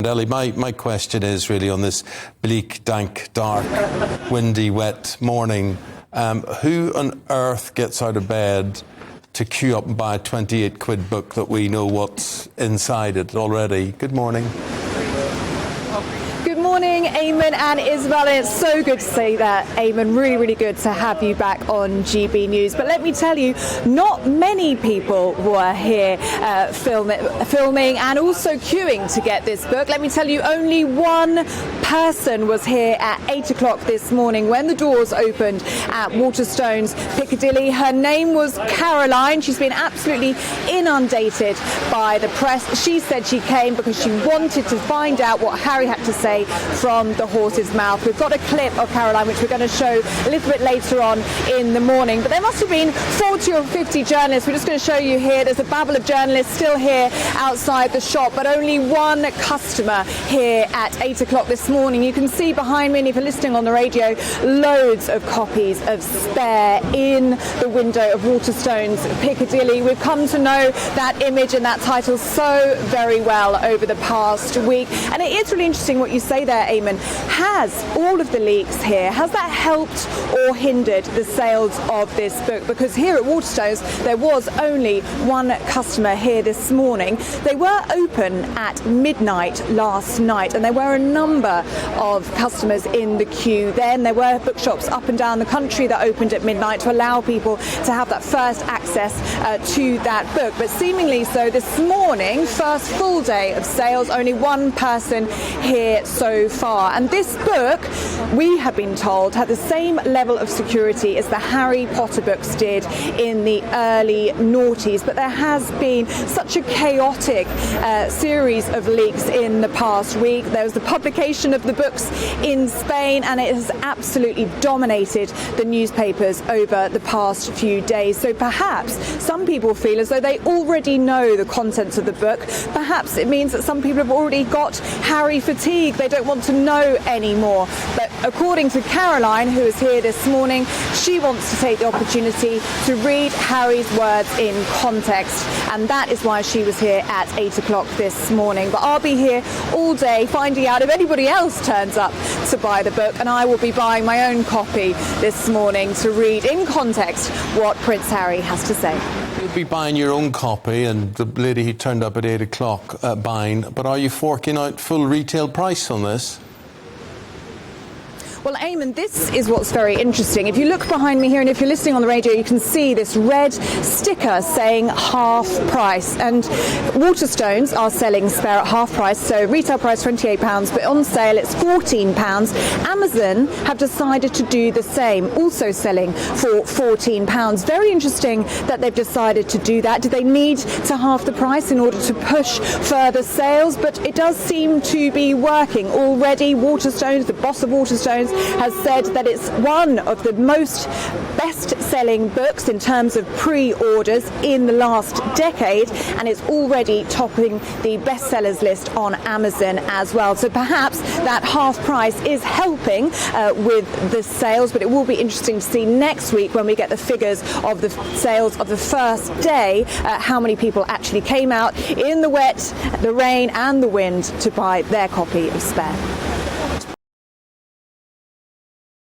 Ellie, my question is really on this bleak, dank, dark, windy, wet morning. Who on earth gets out of bed to queue up and buy a 28 quid book that we know what's inside it already? Good morning. Good morning, Eamonn and Isabel. It's so good to see that, Eamonn. Really, really good to have you back on GB News. But let me tell you, not many people were here filming and also queuing to get this book. Let me tell you, only one person was here at 8 o'clock this morning when the doors opened at Waterstones, Piccadilly. Her name was Caroline. She's been absolutely inundated by the press. She said she came because she wanted to find out what Harry had to say from the horse's mouth. We've got a clip of Caroline which we're going to show a little bit later on in the morning. But there must have been 40 or 50 journalists. We're just going to show you here. There's a babble of journalists still here outside the shop, but only one customer here at 8 o'clock this morning. You can see behind me, and if you're listening on the radio, loads of copies of Spare in the window of Waterstones, Piccadilly. We've come to know that image and that title so very well over the past week. And it is really interesting what you say there, Eamonn. Has all of the leaks here, has that helped or hindered the sales of this book? Because here at Waterstones, there was only one customer here this morning. They were open at midnight last night, and there were a number of customers in the queue then. There were bookshops up and down the country that opened at midnight to allow people to have that first access to that book. But seemingly so this morning, first full day of sales, only one person here so far. And this book, we have been told, had the same level of security as the Harry Potter books did in the early noughties. But there has been such a chaotic series of leaks in the past week. There was the publication of the books in Spain, and it has absolutely dominated the newspapers over the past few days. So perhaps some people feel as though they already know the contents of the book. Perhaps it means that some people have already got Harry fatigue. They don't want to know anymore. But according to Caroline, who is here this morning, she wants to take the opportunity to read Harry's words in context. And that is why she was here at 8 o'clock this morning. But I'll be here all day finding out if anybody else turns up to buy the book, and I will be buying my own copy this morning to read in context what Prince Harry has to say. You'll be buying your own copy, and the lady who turned up at 8 o'clock buying, but are you forking out full retail price on this? Well, Eamonn, this is what's very interesting. If you look behind me here, and if you're listening on the radio, you can see this red sticker saying half price. And Waterstones are selling Spare at half price, so retail price £28, but on sale it's £14. Amazon have decided to do the same, also selling for £14. Very interesting that they've decided to do that. Do they need to halve the price in order to push further sales? But it does seem to be working already. Waterstones, the boss of Waterstones, has said that it's one of the most best-selling books in terms of pre-orders in the last decade, and it's already topping the bestsellers list on Amazon as well. So perhaps that half price is helping with the sales, but it will be interesting to see next week when we get the figures of the sales of the first day, how many people actually came out in the wet, the rain and the wind to buy their copy of Spare.